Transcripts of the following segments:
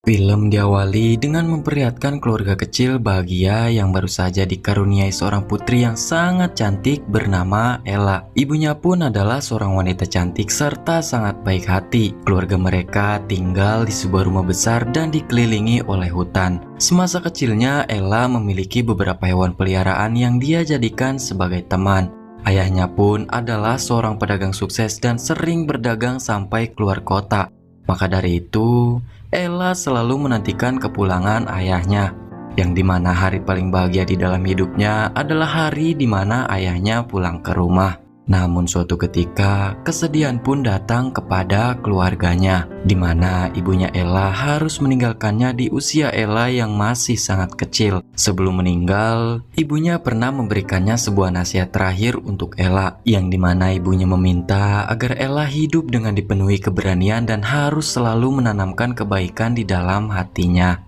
Film diawali dengan memperlihatkan keluarga kecil bahagia yang baru saja dikaruniai seorang putri yang sangat cantik bernama Ella. Ibunya pun adalah seorang wanita cantik serta sangat baik hati. Keluarga mereka tinggal di sebuah rumah besar dan dikelilingi oleh hutan. Semasa kecilnya, Ella memiliki beberapa hewan peliharaan yang dia jadikan sebagai teman. Ayahnya pun adalah seorang pedagang sukses dan sering berdagang sampai keluar kota. Maka dari itu, Ella selalu menantikan kepulangan ayahnya, yang dimana hari paling bahagia di dalam hidupnya adalah hari dimana ayahnya pulang ke rumah. Namun suatu ketika, kesedihan pun datang kepada keluarganya, dimana ibunya Ella harus meninggalkannya di usia Ella yang masih sangat kecil. Sebelum meninggal, ibunya pernah memberikannya sebuah nasihat terakhir untuk Ella, yang dimana ibunya meminta agar Ella hidup dengan dipenuhi keberanian dan harus selalu menanamkan kebaikan di dalam hatinya.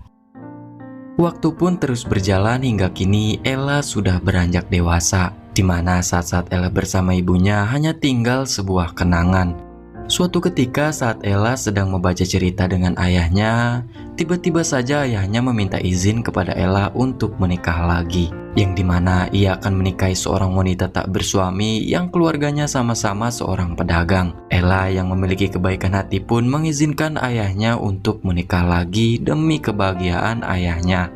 Waktu pun terus berjalan hingga kini Ella sudah beranjak dewasa, di mana saat-saat Ella bersama ibunya hanya tinggal sebuah kenangan. Suatu ketika saat Ella sedang membaca cerita dengan ayahnya, tiba-tiba saja ayahnya meminta izin kepada Ella untuk menikah lagi, yang dimana ia akan menikahi seorang wanita tak bersuami yang keluarganya sama-sama seorang pedagang. Ella yang memiliki kebaikan hati pun mengizinkan ayahnya untuk menikah lagi demi kebahagiaan ayahnya.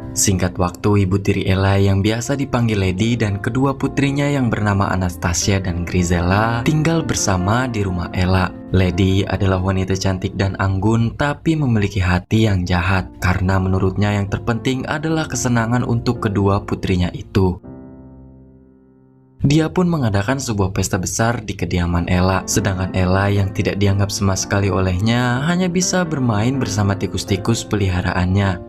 Singkat waktu, ibu tiri Ella yang biasa dipanggil Lady dan kedua putrinya yang bernama Anastasia dan Grizela tinggal bersama di rumah Ella. Lady adalah wanita cantik dan anggun tapi memiliki hati yang jahat, karena menurutnya yang terpenting adalah kesenangan untuk kedua putrinya itu. Dia pun mengadakan sebuah pesta besar di kediaman Ella, sedangkan Ella yang tidak dianggap sama sekali olehnya hanya bisa bermain bersama tikus-tikus peliharaannya.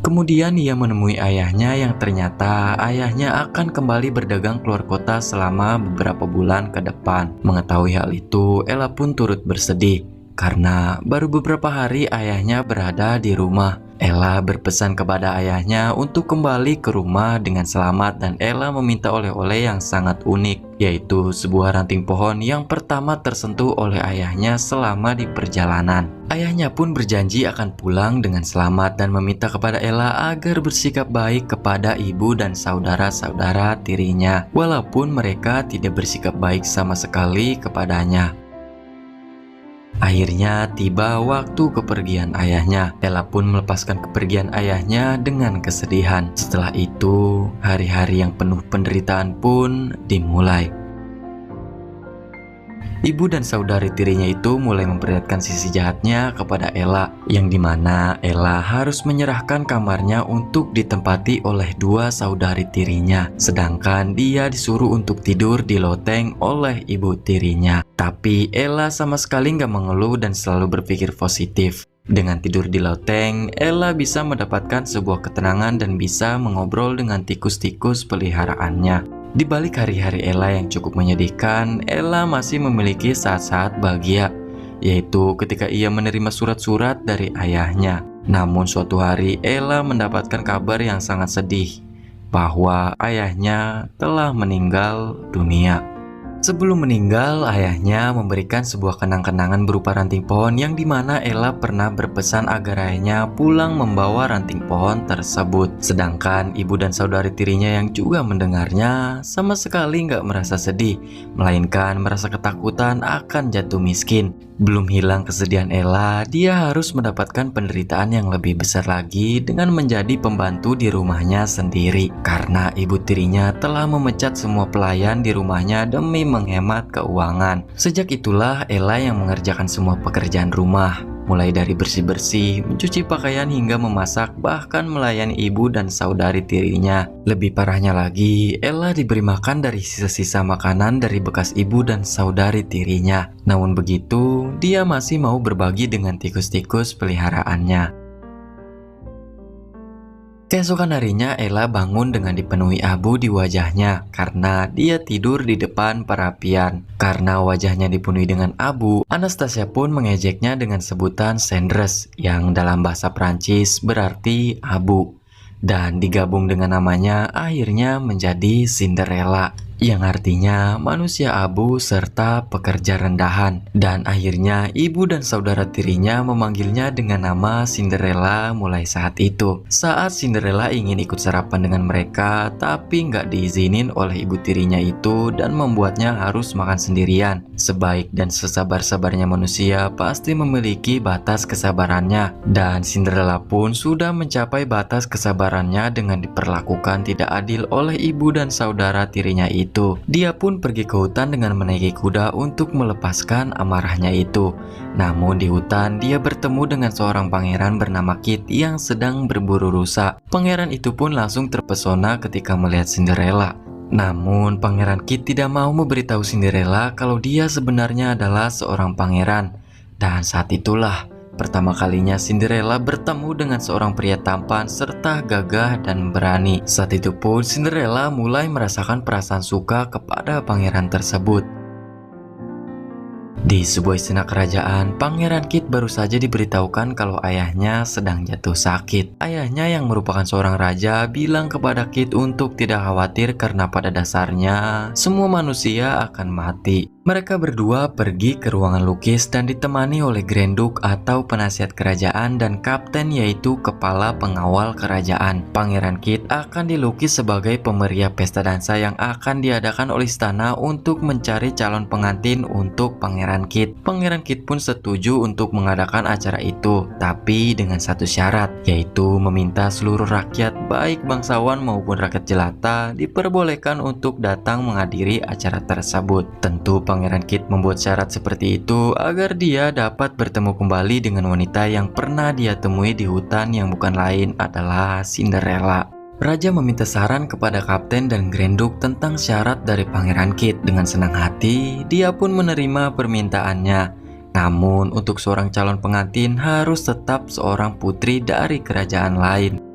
Kemudian ia menemui ayahnya yang ternyata ayahnya akan kembali berdagang keluar kota selama beberapa bulan ke depan. Mengetahui hal itu, Ella pun turut bersedih karena baru beberapa hari ayahnya berada di rumah. Ella berpesan kepada ayahnya untuk kembali ke rumah dengan selamat dan Ella meminta oleh-oleh yang sangat unik, yaitu sebuah ranting pohon yang pertama tersentuh oleh ayahnya selama di perjalanan. Ayahnya pun berjanji akan pulang dengan selamat dan meminta kepada Ella agar bersikap baik kepada ibu dan saudara-saudara tirinya, walaupun mereka tidak bersikap baik sama sekali kepadanya. Akhirnya tiba waktu kepergian ayahnya. Ella pun melepaskan kepergian ayahnya dengan kesedihan. Setelah itu, hari-hari yang penuh penderitaan pun dimulai. Ibu dan saudari tirinya itu mulai memperlihatkan sisi jahatnya kepada Ella, yang dimana Ella harus menyerahkan kamarnya untuk ditempati oleh dua saudari tirinya, sedangkan dia disuruh untuk tidur di loteng oleh ibu tirinya. Tapi Ella sama sekali nggak mengeluh dan selalu berpikir positif. Dengan tidur di loteng, Ella bisa mendapatkan sebuah ketenangan dan bisa mengobrol dengan tikus-tikus peliharaannya. Di balik hari-hari Ella yang cukup menyedihkan, Ella masih memiliki saat-saat bahagia, yaitu ketika ia menerima surat-surat dari ayahnya. Namun suatu hari Ella mendapatkan kabar yang sangat sedih bahwa ayahnya telah meninggal dunia. Sebelum meninggal, ayahnya memberikan sebuah kenang-kenangan berupa ranting pohon yang dimana Ella pernah berpesan agar ayahnya pulang membawa ranting pohon tersebut. Sedangkan ibu dan saudari tirinya yang juga mendengarnya sama sekali nggak merasa sedih, melainkan merasa ketakutan akan jatuh miskin. Belum hilang kesedihan Ella, dia harus mendapatkan penderitaan yang lebih besar lagi dengan menjadi pembantu di rumahnya sendiri, karena ibu tirinya telah memecat semua pelayan di rumahnya demi menghemat keuangan. Sejak itulah Ella yang mengerjakan semua pekerjaan rumah, mulai dari bersih-bersih, mencuci pakaian hingga memasak, bahkan melayani ibu dan saudari tirinya. Lebih parahnya lagi, Ella diberi makan dari sisa-sisa makanan dari bekas ibu dan saudari tirinya. Namun begitu, dia masih mau berbagi dengan tikus-tikus peliharaannya. Keesokan harinya Ella bangun dengan dipenuhi abu di wajahnya karena dia tidur di depan perapian. Karena wajahnya dipenuhi dengan abu, Anastasia pun mengejeknya dengan sebutan cendres yang dalam bahasa Prancis berarti abu. Dan digabung dengan namanya akhirnya menjadi Cinderella, yang artinya manusia abu serta pekerja rendahan. Dan akhirnya ibu dan saudara tirinya memanggilnya dengan nama Cinderella mulai saat itu. Saat Cinderella ingin ikut sarapan dengan mereka, tapi nggak diizinin oleh ibu tirinya itu dan membuatnya harus makan sendirian. Sebaik dan sesabar-sabarnya manusia pasti memiliki batas kesabarannya, dan Cinderella pun sudah mencapai batas kesabarannya dengan diperlakukan tidak adil oleh ibu dan saudara tirinya itu. Dia pun pergi ke hutan dengan menaiki kuda untuk melepaskan amarahnya itu. Namun di hutan dia bertemu dengan seorang pangeran bernama Kit yang sedang berburu rusa. Pangeran itu pun langsung terpesona ketika melihat Cinderella. Namun Pangeran Kit tidak mau memberitahu Cinderella kalau dia sebenarnya adalah seorang pangeran. Dan saat itulah pertama kalinya Cinderella bertemu dengan seorang pria tampan serta gagah dan berani. Saat itu pun Cinderella mulai merasakan perasaan suka kepada pangeran tersebut. Di sebuah istana kerajaan, Pangeran Kit baru saja diberitahukan kalau ayahnya sedang jatuh sakit. Ayahnya yang merupakan seorang raja bilang kepada Kit untuk tidak khawatir karena pada dasarnya semua manusia akan mati. Mereka berdua pergi ke ruangan lukis dan ditemani oleh Grand Duke atau penasihat kerajaan dan kapten yaitu kepala pengawal kerajaan. Pangeran Kit akan dilukis sebagai pemeriah pesta dansa yang akan diadakan oleh istana untuk mencari calon pengantin untuk Pangeran Kit. Pangeran Kit pun setuju untuk mengadakan acara itu, tapi dengan satu syarat, yaitu meminta seluruh rakyat baik bangsawan maupun rakyat jelata diperbolehkan untuk datang menghadiri acara tersebut. Tentu Pangeran Kit membuat syarat seperti itu agar dia dapat bertemu kembali dengan wanita yang pernah dia temui di hutan yang bukan lain adalah Cinderella. Raja meminta saran kepada kapten dan Grand Duke tentang syarat dari Pangeran Kit. Dengan senang hati, dia pun menerima permintaannya. Namun untuk seorang calon pengantin harus tetap seorang putri dari kerajaan lain.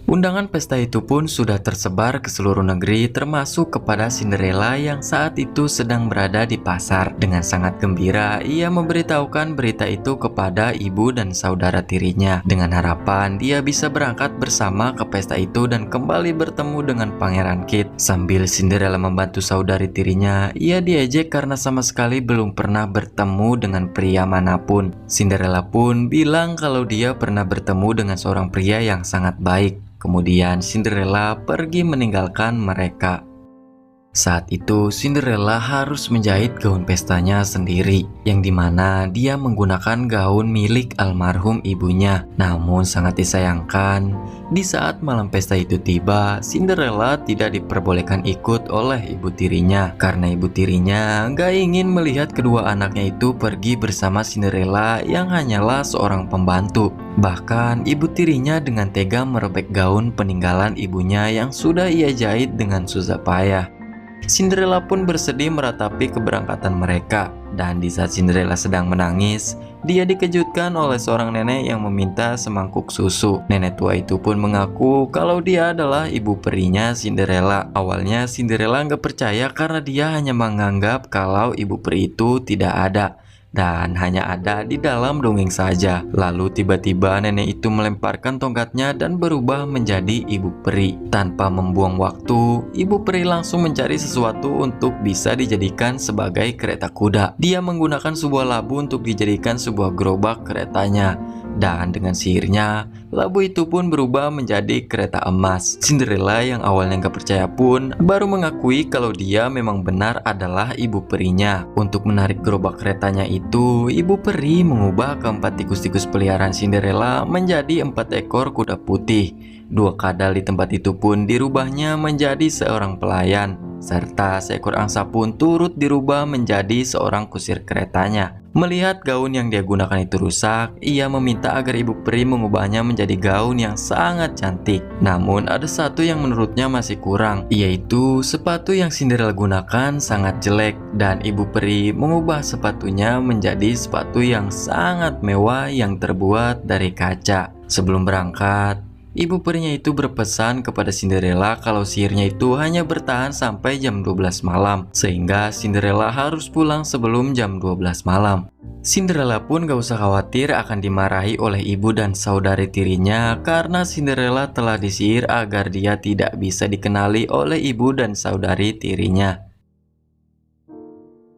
Undangan pesta itu pun sudah tersebar ke seluruh negeri termasuk kepada Cinderella yang saat itu sedang berada di pasar. Dengan sangat gembira, ia memberitahukan berita itu kepada ibu dan saudara tirinya dengan harapan dia bisa berangkat bersama ke pesta itu dan kembali bertemu dengan Pangeran Kit. Sambil Cinderella membantu saudari tirinya, ia diejek karena sama sekali belum pernah bertemu dengan pria manapun. Cinderella pun bilang kalau dia pernah bertemu dengan seorang pria yang sangat baik. Kemudian Cinderella pergi meninggalkan mereka. Saat itu Cinderella harus menjahit gaun pestanya sendiri, yang dimana dia menggunakan gaun milik almarhum ibunya. Namun sangat disayangkan, di saat malam pesta itu tiba, Cinderella tidak diperbolehkan ikut oleh ibu tirinya. Karena ibu tirinya gak ingin melihat kedua anaknya itu pergi bersama Cinderella yang hanyalah seorang pembantu. Bahkan ibu tirinya dengan tega merobek gaun peninggalan ibunya yang sudah ia jahit dengan susah payah. Cinderella pun bersedih meratapi keberangkatan mereka, dan di saat Cinderella sedang menangis, dia dikejutkan oleh seorang nenek yang meminta semangkuk susu. Nenek tua itu pun mengaku kalau dia adalah ibu perinya Cinderella. Awalnya Cinderella nggak percaya karena dia hanya menganggap kalau ibu peri itu tidak ada dan hanya ada di dalam dongeng saja. Lalu tiba-tiba nenek itu melemparkan tongkatnya dan berubah menjadi ibu peri. Tanpa membuang waktu, ibu peri langsung mencari sesuatu untuk bisa dijadikan sebagai kereta kuda. Dia menggunakan sebuah labu untuk dijadikan sebuah gerobak keretanya. Dan dengan sihirnya, labu itu pun berubah menjadi kereta emas. Cinderella yang awalnya gak percaya pun baru mengakui kalau dia memang benar adalah ibu perinya. Untuk menarik gerobak keretanya itu, ibu peri mengubah keempat tikus-tikus peliharaan Cinderella menjadi 4 ekor kuda putih. 2 kadal di tempat itu pun dirubahnya menjadi seorang pelayan, serta seekor angsa pun turut dirubah menjadi seorang kusir keretanya. Melihat gaun yang dia gunakan itu rusak, ia meminta agar ibu peri mengubahnya menjadi gaun yang sangat cantik. Namun ada satu yang menurutnya masih kurang, yaitu sepatu yang Cinderella gunakan sangat jelek, dan ibu peri mengubah sepatunya menjadi sepatu yang sangat mewah yang terbuat dari kaca. Sebelum berangkat, ibu perinya itu berpesan kepada Cinderella kalau sihirnya itu hanya bertahan sampai jam 12 malam, sehingga Cinderella harus pulang sebelum jam 12 malam. Cinderella pun gak usah khawatir akan dimarahi oleh ibu dan saudari tirinya karena Cinderella telah disihir agar dia tidak bisa dikenali oleh ibu dan saudari tirinya.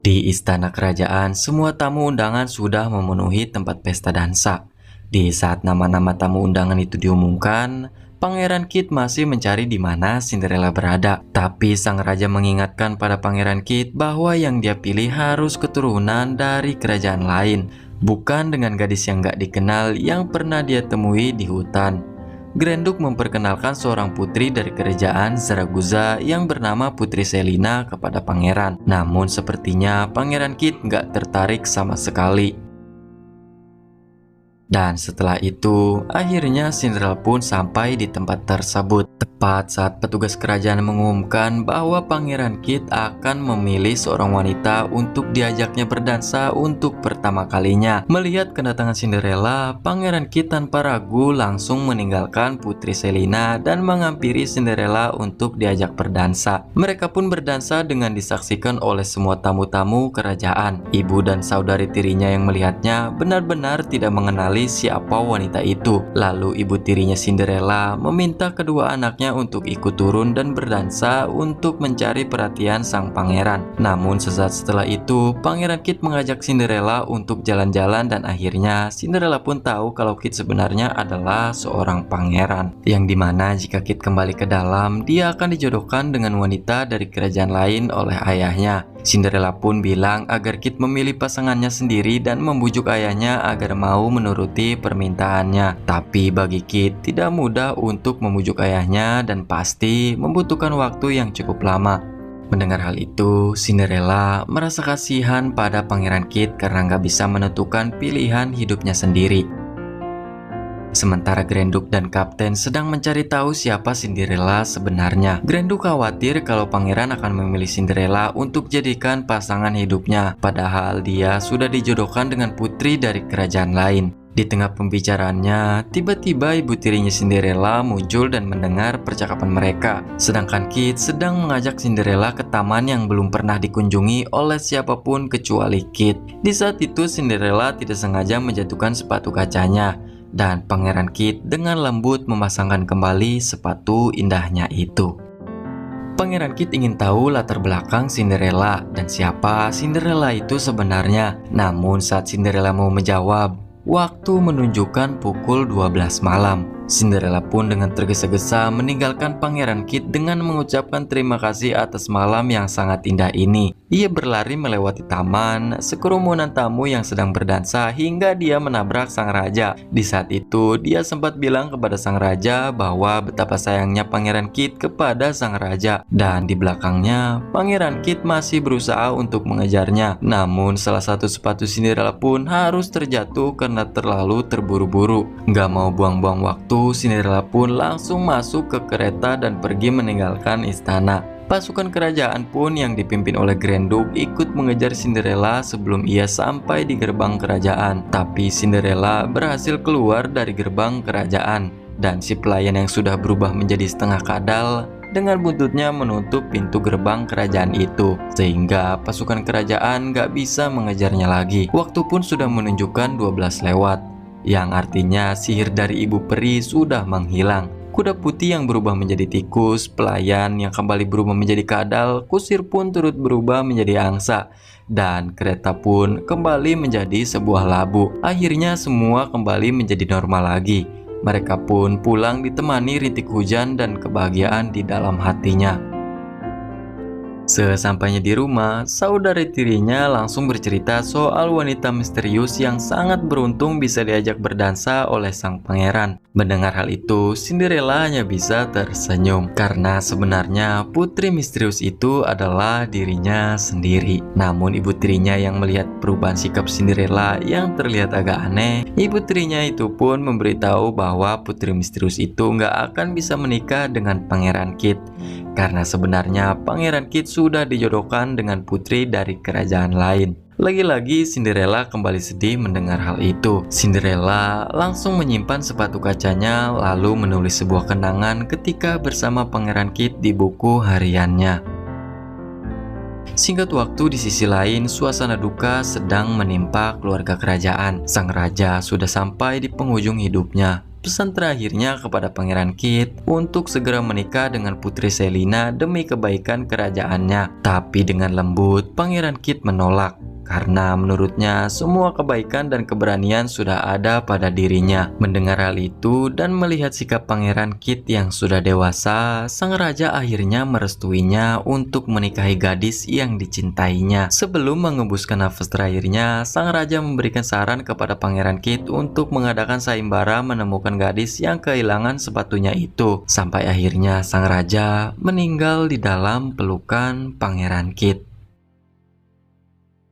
Di istana kerajaan, semua tamu undangan sudah memenuhi tempat pesta dansa. Di saat nama-nama tamu undangan itu diumumkan, Pangeran Kit masih mencari di mana Cinderella berada. Tapi sang raja mengingatkan pada Pangeran Kit bahwa yang dia pilih harus keturunan dari kerajaan lain, bukan dengan gadis yang gak dikenal yang pernah dia temui di hutan. Grenduk memperkenalkan seorang putri dari kerajaan Zaragoza yang bernama Putri Selina kepada pangeran. Namun sepertinya Pangeran Kit gak tertarik sama sekali. Dan setelah itu, akhirnya Cinderella pun sampai di tempat tersebut. Tepat saat petugas kerajaan mengumumkan bahwa Pangeran Kit akan memilih seorang wanita untuk diajaknya berdansa untuk pertama kalinya. Melihat kedatangan Cinderella, Pangeran Kit tanpa ragu langsung meninggalkan Putri Selina dan menghampiri Cinderella untuk diajak berdansa. Mereka pun berdansa dengan disaksikan oleh semua tamu-tamu kerajaan. Ibu dan saudari tirinya yang melihatnya benar-benar tidak mengenali siapa wanita itu. Lalu ibu tirinya Cinderella meminta kedua anaknya untuk ikut turun dan berdansa untuk mencari perhatian sang pangeran. Namun sesaat setelah itu, Pangeran Kit mengajak Cinderella untuk jalan-jalan dan akhirnya Cinderella pun tahu kalau Kit sebenarnya adalah seorang pangeran. Yang dimana jika Kit kembali ke dalam, dia akan dijodohkan dengan wanita dari kerajaan lain oleh ayahnya. Cinderella pun bilang agar Kit memilih pasangannya sendiri dan membujuk ayahnya agar mau menuruti permintaannya. Tapi bagi Kit tidak mudah untuk membujuk ayahnya dan pasti membutuhkan waktu yang cukup lama. Mendengar hal itu, Cinderella merasa kasihan pada Pangeran Kit karena nggak bisa menentukan pilihan hidupnya sendiri. Sementara Grenduk dan Kapten sedang mencari tahu siapa Cinderella sebenarnya. Grenduk khawatir kalau pangeran akan memilih Cinderella untuk jadikan pasangan hidupnya, padahal dia sudah dijodohkan dengan putri dari kerajaan lain. Di tengah pembicaraannya, tiba-tiba ibu tirinya Cinderella muncul dan mendengar percakapan mereka. Sedangkan Kit sedang mengajak Cinderella ke taman yang belum pernah dikunjungi oleh siapapun kecuali Kit. Di saat itu Cinderella tidak sengaja menjatuhkan sepatu kacanya. Dan Pangeran Kit dengan lembut memasangkan kembali sepatu indahnya itu. Pangeran Kit ingin tahu latar belakang Cinderella dan siapa Cinderella itu sebenarnya. Namun saat Cinderella mau menjawab, waktu menunjukkan pukul 12 malam. Cinderella pun dengan tergesa-gesa meninggalkan Pangeran Kit dengan mengucapkan terima kasih atas malam yang sangat indah ini. Ia berlari melewati taman, sekerumunan tamu yang sedang berdansa hingga dia menabrak sang raja. Di saat itu, dia sempat bilang kepada sang raja bahwa betapa sayangnya Pangeran Kit kepada sang raja. Dan di belakangnya, Pangeran Kit masih berusaha untuk mengejarnya. Namun salah satu sepatu Cinderella pun harus terjatuh karena terlalu terburu-buru. Gak mau buang-buang waktu, Cinderella pun langsung masuk ke kereta dan pergi meninggalkan istana. Pasukan kerajaan pun yang dipimpin oleh Grenduk ikut mengejar Cinderella sebelum ia sampai di gerbang kerajaan. Tapi Cinderella berhasil keluar dari gerbang kerajaan dan si pelayan yang sudah berubah menjadi setengah kadal dengan buntutnya menutup pintu gerbang kerajaan itu, sehingga pasukan kerajaan gak bisa mengejarnya lagi. Waktu pun sudah menunjukkan 12 lewat, yang artinya sihir dari ibu peri sudah menghilang. Kuda putih yang berubah menjadi tikus, pelayan yang kembali berubah menjadi kadal, kusir pun turut berubah menjadi angsa, dan kereta pun kembali menjadi sebuah labu. Akhirnya semua kembali menjadi normal lagi. Mereka pun pulang ditemani rintik hujan dan kebahagiaan di dalam hatinya. Sesampainya di rumah, saudari tirinya langsung bercerita soal wanita misterius yang sangat beruntung bisa diajak berdansa oleh sang pangeran. Mendengar hal itu, Cinderella hanya bisa tersenyum karena sebenarnya putri misterius itu adalah dirinya sendiri. Namun ibu tirinya yang melihat perubahan sikap Cinderella yang terlihat agak aneh, ibu tirinya itu pun memberitahu bahwa putri misterius itu nggak akan bisa menikah dengan Pangeran Kit. Karena sebenarnya Pangeran Kit sudah dijodohkan dengan putri dari kerajaan lain. Lagi-lagi Cinderella kembali sedih mendengar hal itu. Cinderella langsung menyimpan sepatu kacanya lalu menulis sebuah kenangan ketika bersama Pangeran Kit di buku hariannya. Singkat waktu, di sisi lain, suasana duka sedang menimpa keluarga kerajaan. Sang raja sudah sampai di penghujung hidupnya. Pesan terakhirnya kepada Pangeran Kit untuk segera menikah dengan Putri Selina demi kebaikan kerajaannya. Tapi dengan lembut, Pangeran Kit menolak. Karena menurutnya semua kebaikan dan keberanian sudah ada pada dirinya. Mendengar hal itu dan melihat sikap Pangeran Kit yang sudah dewasa, sang raja akhirnya merestuinya untuk menikahi gadis yang dicintainya. Sebelum mengembuskan nafas terakhirnya, sang raja memberikan saran kepada Pangeran Kit untuk mengadakan sayembara menemukan gadis yang kehilangan sepatunya itu. Sampai akhirnya sang raja meninggal di dalam pelukan Pangeran Kit.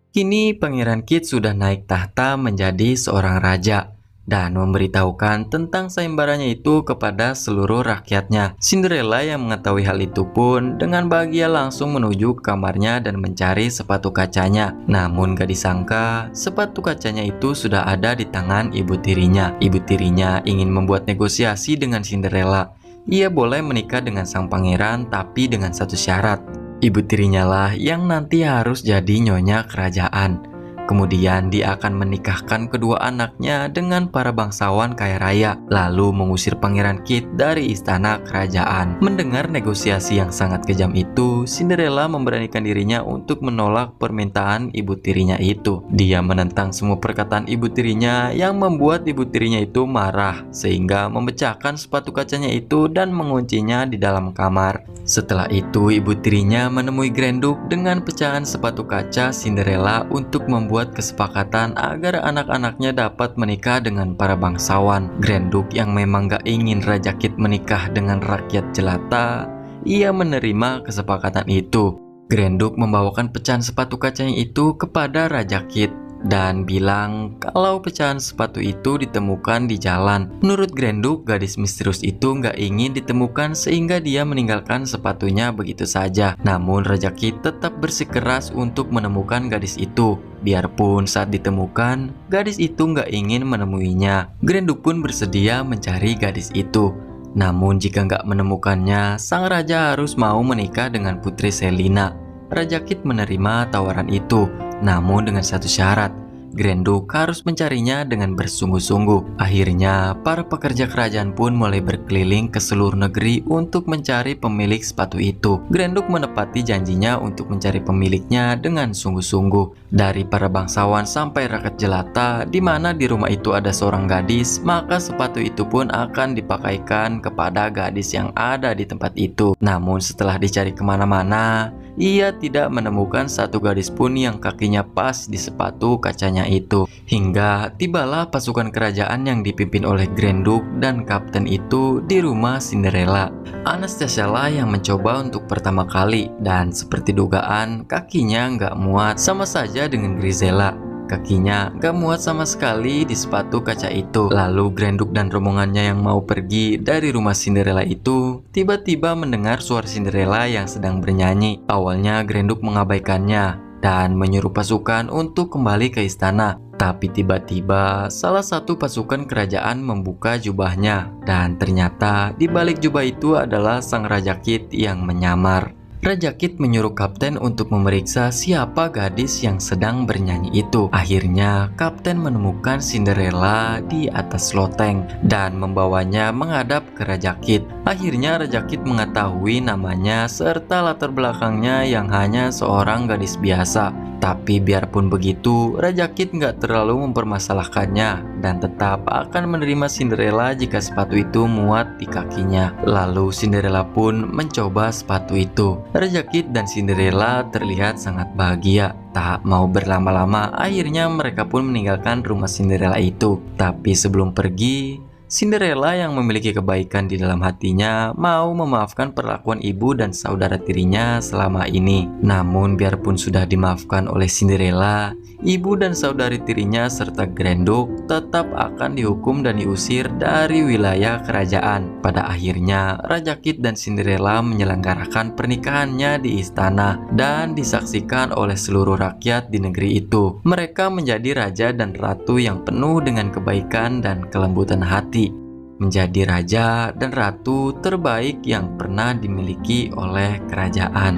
Kini Pangeran Kit sudah naik tahta menjadi seorang raja dan memberitahukan tentang sayembaranya itu kepada seluruh rakyatnya. Cinderella yang mengetahui hal itu pun dengan bahagia langsung menuju ke kamarnya dan mencari sepatu kacanya. Namun gak disangka sepatu kacanya itu sudah ada di tangan ibu tirinya. Ibu tirinya ingin membuat negosiasi dengan Cinderella. Ia boleh menikah dengan sang pangeran tapi dengan satu syarat. Ibu tirinya lah yang nanti harus jadi nyonya kerajaan. Kemudian dia akan menikahkan kedua anaknya dengan para bangsawan kaya raya, lalu mengusir Pangeran Kit dari istana kerajaan. Mendengar negosiasi yang sangat kejam itu, Cinderella memberanikan dirinya untuk menolak permintaan ibu tirinya itu. Dia menentang semua perkataan ibu tirinya yang membuat ibu tirinya itu marah, sehingga memecahkan sepatu kacanya itu dan menguncinya di dalam kamar. Setelah itu, ibu tirinya menemui Grenduk dengan pecahan sepatu kaca Cinderella untuk membuat kesepakatan agar anak-anaknya dapat menikah dengan para bangsawan. Grenduk yang memang gak ingin Raja Kit menikah dengan rakyat jelata, ia menerima kesepakatan itu. Grenduk membawakan pecahan sepatu kacanya itu kepada Raja Kit dan bilang kalau pecahan sepatu itu ditemukan di jalan. Menurut Grenduk, gadis misterius itu nggak ingin ditemukan sehingga dia meninggalkan sepatunya begitu saja. Namun Raja Kit tetap bersikeras untuk menemukan gadis itu. Biarpun saat ditemukan, gadis itu nggak ingin menemuinya. Grenduk pun bersedia mencari gadis itu. Namun jika nggak menemukannya, sang raja harus mau menikah dengan Putri Selina. Raja Kit menerima tawaran itu, namun dengan satu syarat. Grenduk harus mencarinya dengan bersungguh-sungguh. Akhirnya, para pekerja kerajaan pun mulai berkeliling ke seluruh negeri untuk mencari pemilik sepatu itu. Grenduk menepati janjinya untuk mencari pemiliknya dengan sungguh-sungguh. Dari para bangsawan sampai rakyat jelata, di mana di rumah itu ada seorang gadis, maka sepatu itu pun akan dipakaikan kepada gadis yang ada di tempat itu. Namun setelah dicari kemana-mana, ia tidak menemukan satu gadis pun yang kakinya pas di sepatu kacanya itu. Hingga tibalah pasukan kerajaan yang dipimpin oleh Grenduk dan kapten itu di rumah Cinderella. Anastasia lah yang mencoba untuk pertama kali dan seperti dugaan kakinya nggak muat, sama saja dengan Grisella. Kakinya gak muat sama sekali di sepatu kaca itu. Lalu Grenduk dan rombongannya yang mau pergi dari rumah Cinderella itu tiba-tiba mendengar suara Cinderella yang sedang bernyanyi. Awalnya Grenduk mengabaikannya dan menyuruh pasukan untuk kembali ke istana. Tapi tiba-tiba salah satu pasukan kerajaan membuka jubahnya dan ternyata di balik jubah itu adalah sang Raja Kit yang menyamar. Raja Kit menyuruh kapten untuk memeriksa siapa gadis yang sedang bernyanyi itu. Akhirnya, kapten menemukan Cinderella di atas loteng dan membawanya menghadap ke Raja Kit. Akhirnya, Raja Kit mengetahui namanya serta latar belakangnya yang hanya seorang gadis biasa. Tapi biarpun begitu, Raja Kit nggak terlalu mempermasalahkannya dan tetap akan menerima Cinderella jika sepatu itu muat di kakinya. Lalu Cinderella pun mencoba sepatu itu. Raja Kit dan Cinderella terlihat sangat bahagia. Tak mau berlama-lama, akhirnya mereka pun meninggalkan rumah Cinderella itu. Tapi sebelum pergi, Cinderella yang memiliki kebaikan di dalam hatinya mau memaafkan perlakuan ibu dan saudara tirinya selama ini. Namun biarpun sudah dimaafkan oleh Cinderella, ibu dan saudari tirinya serta Grenduk tetap akan dihukum dan diusir dari wilayah kerajaan. Pada akhirnya, Raja Kit dan Cinderella menyelenggarakan pernikahannya di istana dan disaksikan oleh seluruh rakyat di negeri itu. Mereka menjadi raja dan ratu yang penuh dengan kebaikan dan kelembutan hati. Menjadi raja dan ratu terbaik yang pernah dimiliki oleh kerajaan.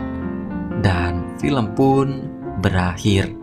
Dan film pun berakhir.